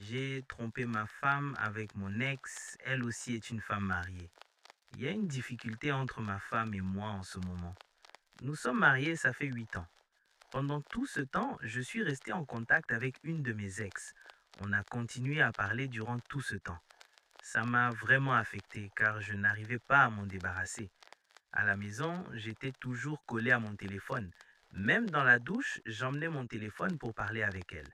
J'ai trompé ma femme avec mon ex, elle aussi est une femme mariée. Il y a une difficulté entre ma femme et moi en ce moment. Nous sommes mariés, ça fait 8 ans. Pendant tout ce temps, je suis resté en contact avec une de mes ex. On a continué à parler durant tout ce temps. Ça m'a vraiment affecté car je n'arrivais pas à m'en débarrasser. À la maison, j'étais toujours collé à mon téléphone. Même dans la douche, j'emmenais mon téléphone pour parler avec elle.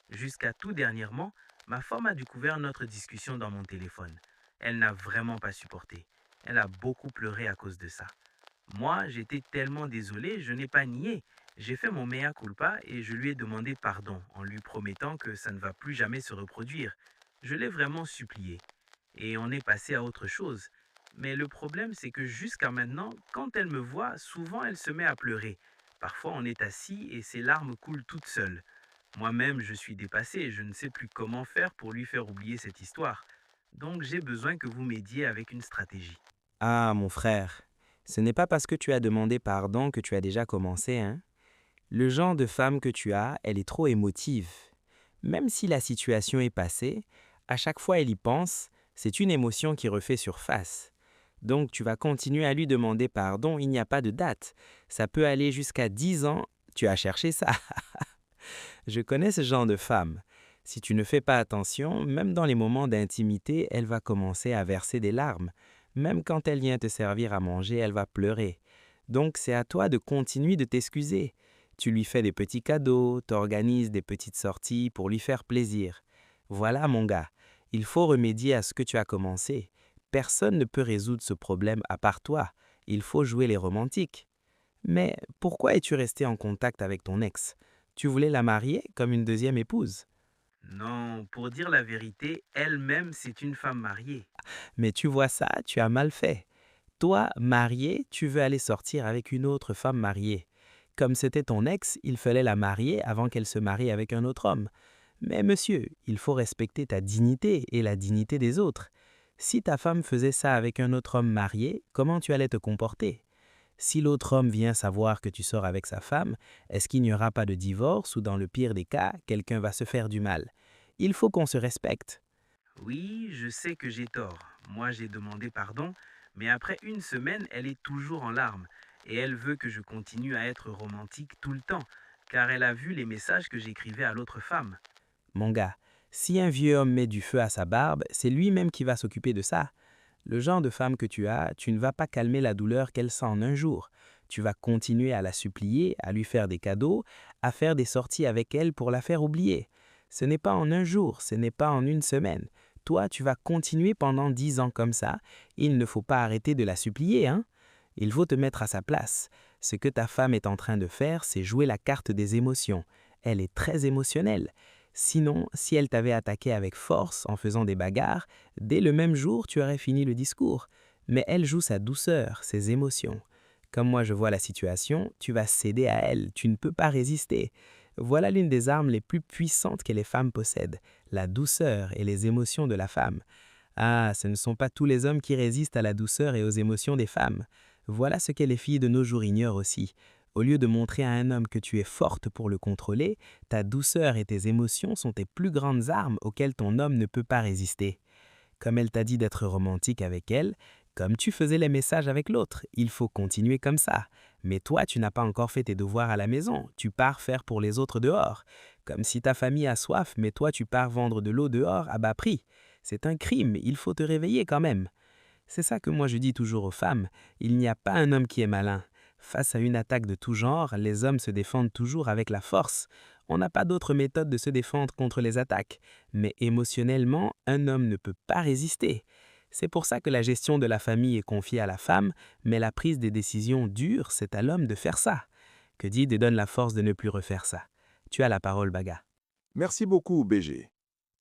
Jusqu'à tout dernièrement, ma femme a découvert notre discussion dans mon téléphone. Elle n'a vraiment pas supporté. Elle a beaucoup pleuré à cause de ça. Moi, j'étais tellement désolé, je n'ai pas nié. J'ai fait mon mea culpa et je lui ai demandé pardon en lui promettant que ça ne va plus jamais se reproduire. Je l'ai vraiment supplié. Et on est passé à autre chose. Mais le problème, c'est que jusqu'à maintenant, quand elle me voit, souvent elle se met à pleurer. Parfois, on est assis et ses larmes coulent toutes seules. Moi-même, je suis dépassé, je ne sais plus comment faire pour lui faire oublier cette histoire. Donc, j'ai besoin que vous m'aidiez avec une stratégie. Ah, mon frère, ce n'est pas parce que tu as demandé pardon que tu as déjà commencé, hein? Le genre de femme que tu as, elle est trop émotive. Même si la situation est passée, à chaque fois elle y pense, c'est une émotion qui refait surface. Donc tu vas continuer à lui demander pardon, il n'y a pas de date. Ça peut aller jusqu'à 10 ans, tu as cherché ça. Je connais ce genre de femme. Si tu ne fais pas attention, même dans les moments d'intimité, elle va commencer à verser des larmes. Même quand elle vient te servir à manger, elle va pleurer. Donc c'est à toi de continuer de t'excuser. Tu lui fais des petits cadeaux, t'organises des petites sorties pour lui faire plaisir. Voilà mon gars, il faut remédier à ce que tu as commencé. Personne ne peut résoudre ce problème à part toi. Il faut jouer les romantiques. Mais pourquoi es-tu resté en contact avec ton ex? Tu voulais la marier comme une deuxième épouse. Non, pour dire la vérité, elle-même, c'est une femme mariée. Mais tu vois ça, tu as mal fait. Toi, marié, tu veux aller sortir avec une autre femme mariée. Comme c'était ton ex, il fallait la marier avant qu'elle se marie avec un autre homme. Mais monsieur, il faut respecter ta dignité et la dignité des autres. Si ta femme faisait ça avec un autre homme marié, comment tu allais te comporter? Si l'autre homme vient savoir que tu sors avec sa femme, est-ce qu'il n'y aura pas de divorce ou dans le pire des cas, quelqu'un va se faire du mal? Il faut qu'on se respecte. Oui, je sais que j'ai tort. Moi, j'ai demandé pardon, mais après une semaine, elle est toujours en larmes. Et elle veut que je continue à être romantique tout le temps, car elle a vu les messages que j'écrivais à l'autre femme. Mon gars, si un vieux homme met du feu à sa barbe, c'est lui-même qui va s'occuper de ça. Le genre de femme que tu as, tu ne vas pas calmer la douleur qu'elle sent en un jour. Tu vas continuer à la supplier, à lui faire des cadeaux, à faire des sorties avec elle pour la faire oublier. Ce n'est pas en un jour, ce n'est pas en une semaine. Toi, tu vas continuer pendant 10 ans comme ça. Il ne faut pas arrêter de la supplier, hein? Il faut te mettre à sa place. Ce que ta femme est en train de faire, c'est jouer la carte des émotions. Elle est très émotionnelle. Sinon, si elle t'avait attaqué avec force en faisant des bagarres, dès le même jour, tu aurais fini le discours. Mais elle joue sa douceur, ses émotions. Comme moi je vois la situation, tu vas céder à elle, tu ne peux pas résister. Voilà l'une des armes les plus puissantes que les femmes possèdent, la douceur et les émotions de la femme. Ah, ce ne sont pas tous les hommes qui résistent à la douceur et aux émotions des femmes. Voilà ce que les filles de nos jours ignorent aussi. Au lieu de montrer à un homme que tu es forte pour le contrôler, ta douceur et tes émotions sont tes plus grandes armes auxquelles ton homme ne peut pas résister. Comme elle t'a dit d'être romantique avec elle, comme tu faisais les messages avec l'autre, il faut continuer comme ça. Mais toi, tu n'as pas encore fait tes devoirs à la maison, tu pars faire pour les autres dehors. Comme si ta famille a soif, mais toi tu pars vendre de l'eau dehors à bas prix. C'est un crime, il faut te réveiller quand même. C'est ça que moi je dis toujours aux femmes, il n'y a pas un homme qui est malin. Face à une attaque de tout genre, les hommes se défendent toujours avec la force. On n'a pas d'autre méthode de se défendre contre les attaques. Mais émotionnellement, un homme ne peut pas résister. C'est pour ça que la gestion de la famille est confiée à la femme, mais la prise des décisions dures, c'est à l'homme de faire ça. Que dit te donne la force de ne plus refaire ça. Tu as la parole, Baga. Merci beaucoup, BG.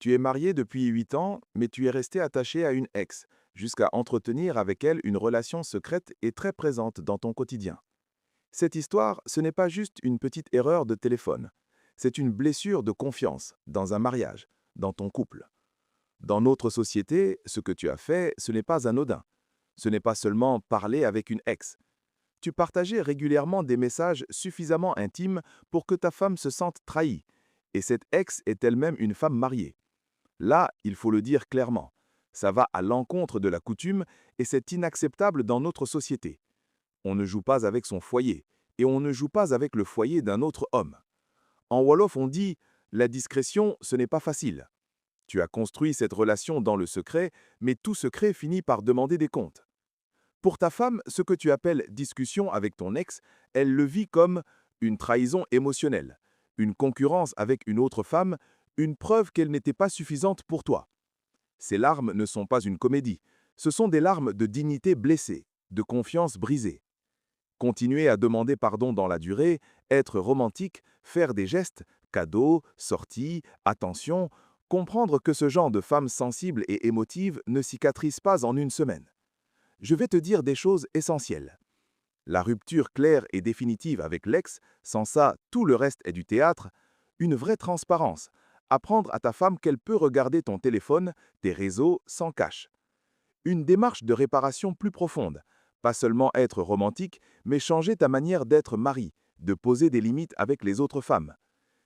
Tu es marié depuis 8 ans, mais tu es resté attaché à une ex, jusqu'à entretenir avec elle une relation secrète et très présente dans ton quotidien. Cette histoire, ce n'est pas juste une petite erreur de téléphone. C'est une blessure de confiance dans un mariage, dans ton couple. Dans notre société, ce que tu as fait, ce n'est pas anodin. Ce n'est pas seulement parler avec une ex. Tu partageais régulièrement des messages suffisamment intimes pour que ta femme se sente trahie, et cette ex est elle-même une femme mariée. Là, il faut le dire clairement. Ça va à l'encontre de la coutume et c'est inacceptable dans notre société. On ne joue pas avec son foyer et on ne joue pas avec le foyer d'un autre homme. En Wolof, on dit « la discrétion, ce n'est pas facile ». Tu as construit cette relation dans le secret, mais tout secret finit par demander des comptes. Pour ta femme, ce que tu appelles discussion avec ton ex, elle le vit comme une trahison émotionnelle, une concurrence avec une autre femme, une preuve qu'elle n'était pas suffisante pour toi. Ces larmes ne sont pas une comédie, ce sont des larmes de dignité blessée, de confiance brisée. Continuer à demander pardon dans la durée, être romantique, faire des gestes, cadeaux, sorties, attention, comprendre que ce genre de femme sensible et émotive ne cicatrise pas en une semaine. Je vais te dire des choses essentielles. La rupture claire et définitive avec l'ex, sans ça, tout le reste est du théâtre, une vraie transparence, apprendre à ta femme qu'elle peut regarder ton téléphone, tes réseaux, sans cache. Une démarche de réparation plus profonde, pas seulement être romantique, mais changer ta manière d'être mari, de poser des limites avec les autres femmes.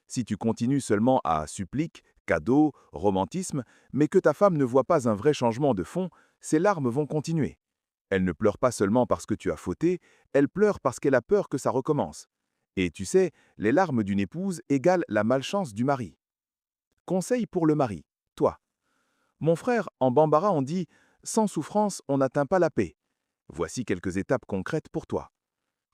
Si tu continues seulement à supplique, cadeaux, romantisme, mais que ta femme ne voit pas un vrai changement de fond, ses larmes vont continuer. Elle ne pleure pas seulement parce que tu as fauté, elle pleure parce qu'elle a peur que ça recommence. Et tu sais, les larmes d'une épouse égalent la malchance du mari. Conseil pour le mari, toi. Mon frère, en bambara on dit « sans souffrance, on n'atteint pas la paix ». Voici quelques étapes concrètes pour toi.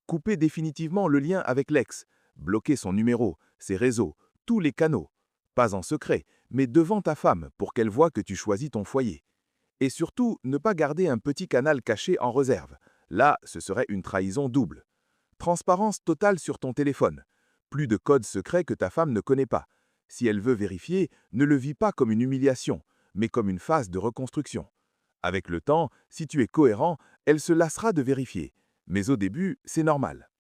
Couper définitivement le lien avec l'ex, bloquer son numéro, ses réseaux, tous les canaux. Pas en secret, mais devant ta femme pour qu'elle voie que tu choisis ton foyer. Et surtout, ne pas garder un petit canal caché en réserve. Là, ce serait une trahison double. Transparence totale sur ton téléphone. Plus de code secret que ta femme ne connaît pas. Si elle veut vérifier, ne le vis pas comme une humiliation, mais comme une phase de reconstruction. Avec le temps, si tu es cohérent, elle se lassera de vérifier. Mais au début, c'est normal.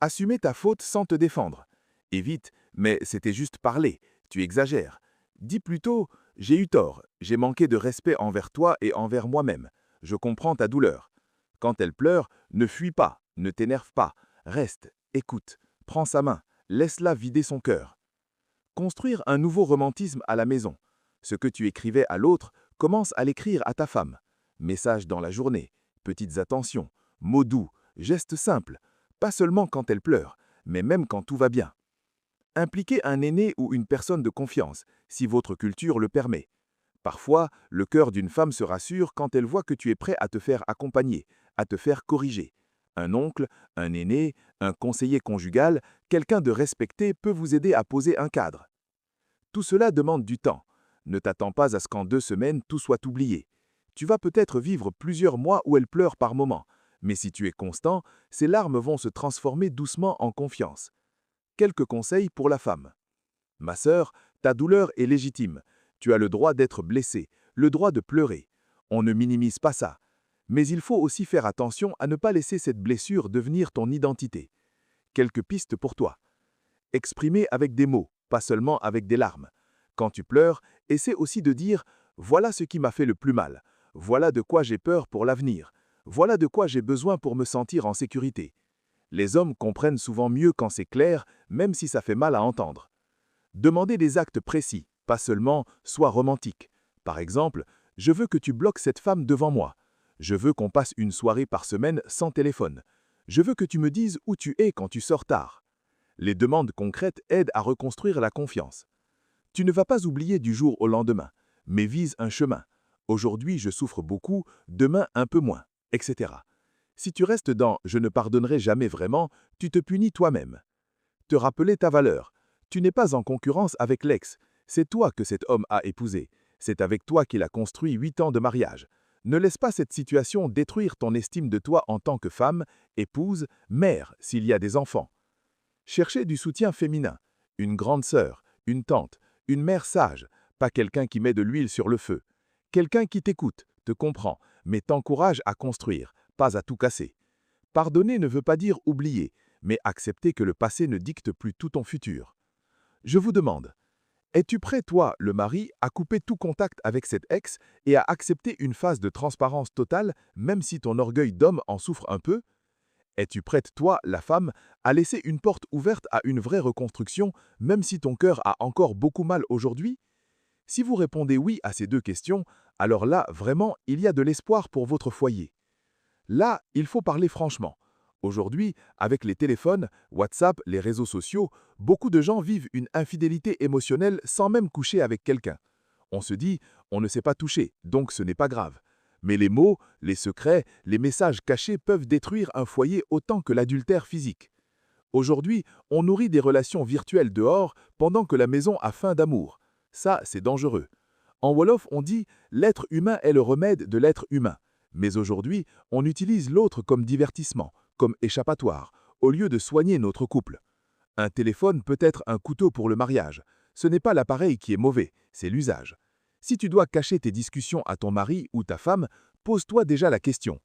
Assumer ta faute sans te défendre. Évite, mais c'était juste parler, tu exagères. Dis plutôt, j'ai eu tort, j'ai manqué de respect envers toi et envers moi-même. Je comprends ta douleur. Quand elle pleure, ne fuis pas, ne t'énerve pas. Reste, écoute, prends sa main, laisse-la vider son cœur. Construire un nouveau romantisme à la maison. Ce que tu écrivais à l'autre, commence à l'écrire à ta femme. Messages dans la journée, petites attentions, mots doux, gestes simples, pas seulement quand elle pleure, mais même quand tout va bien. Impliquer un aîné ou une personne de confiance, si votre culture le permet. Parfois, le cœur d'une femme se rassure quand elle voit que tu es prêt à te faire accompagner, à te faire corriger. Un oncle, un aîné, un conseiller conjugal, quelqu'un de respecté peut vous aider à poser un cadre. Tout cela demande du temps. Ne t'attends pas à ce qu'en 2 semaines tout soit oublié. Tu vas peut-être vivre plusieurs mois où elle pleure par moments, mais si tu es constant, ces larmes vont se transformer doucement en confiance. Quelques conseils pour la femme. Ma sœur, ta douleur est légitime. Tu as le droit d'être blessée, le droit de pleurer. On ne minimise pas ça. Mais il faut aussi faire attention à ne pas laisser cette blessure devenir ton identité. Quelques pistes pour toi. Exprimer avec des mots, pas seulement avec des larmes. Quand tu pleures, essaie aussi de dire « Voilà ce qui m'a fait le plus mal. Voilà de quoi j'ai peur pour l'avenir. Voilà de quoi j'ai besoin pour me sentir en sécurité. » Les hommes comprennent souvent mieux quand c'est clair, même si ça fait mal à entendre. Demandez des actes précis, pas seulement « sois romantique ». Par exemple, « Je veux que tu bloques cette femme devant moi. Je veux qu'on passe une soirée par semaine sans téléphone. Je veux que tu me dises où tu es quand tu sors tard. » Les demandes concrètes aident à reconstruire la confiance. Tu ne vas pas oublier du jour au lendemain, mais vise un chemin. Aujourd'hui, je souffre beaucoup, demain un peu moins, etc. Si tu restes dans « je ne pardonnerai jamais vraiment », tu te punis toi-même. Te rappeler ta valeur. Tu n'es pas en concurrence avec l'ex. C'est toi que cet homme a épousé. C'est avec toi qu'il a construit 8 ans de mariage. Ne laisse pas cette situation détruire ton estime de toi en tant que femme, épouse, mère, s'il y a des enfants. Cherchez du soutien féminin. Une grande sœur, une tante, une mère sage, pas quelqu'un qui met de l'huile sur le feu. Quelqu'un qui t'écoute, te comprend, mais t'encourage à construire, pas à tout casser. Pardonner ne veut pas dire oublier, mais accepter que le passé ne dicte plus tout ton futur. Je vous demande, es-tu prêt, toi, le mari, à couper tout contact avec cette ex et à accepter une phase de transparence totale, même si ton orgueil d'homme en souffre un peu? Es-tu prête, toi, la femme, à laisser une porte ouverte à une vraie reconstruction, même si ton cœur a encore beaucoup mal aujourd'hui? Si vous répondez oui à ces deux questions, alors là, vraiment, il y a de l'espoir pour votre foyer. Là, il faut parler franchement. Aujourd'hui, avec les téléphones, WhatsApp, les réseaux sociaux, beaucoup de gens vivent une infidélité émotionnelle sans même coucher avec quelqu'un. On se dit, on ne s'est pas touché, donc ce n'est pas grave. Mais les mots, les secrets, les messages cachés peuvent détruire un foyer autant que l'adultère physique. Aujourd'hui, on nourrit des relations virtuelles dehors pendant que la maison a faim d'amour. Ça, c'est dangereux. En Wolof, on dit « l'être humain est le remède de l'être humain ». Mais aujourd'hui, on utilise l'autre comme divertissement, comme échappatoire, au lieu de soigner notre couple. Un téléphone peut être un couteau pour le mariage. Ce n'est pas l'appareil qui est mauvais, c'est l'usage. Si tu dois cacher tes discussions à ton mari ou ta femme, pose-toi déjà la question.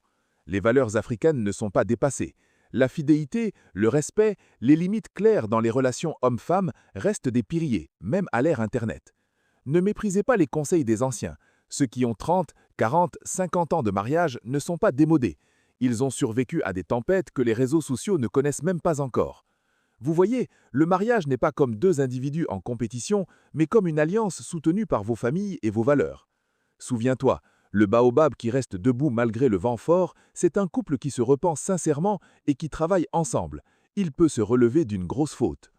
Les valeurs africaines ne sont pas dépassées. La fidélité, le respect, les limites claires dans les relations hommes-femmes restent des piliers, même à l'ère Internet. Ne méprisez pas les conseils des anciens. Ceux qui ont 30, 40, 50 ans de mariage ne sont pas démodés. Ils ont survécu à des tempêtes que les réseaux sociaux ne connaissent même pas encore. Vous voyez, le mariage n'est pas comme deux individus en compétition, mais comme une alliance soutenue par vos familles et vos valeurs. Souviens-toi, le baobab qui reste debout malgré le vent fort, c'est un couple qui se repent sincèrement et qui travaille ensemble. Il peut se relever d'une grosse faute.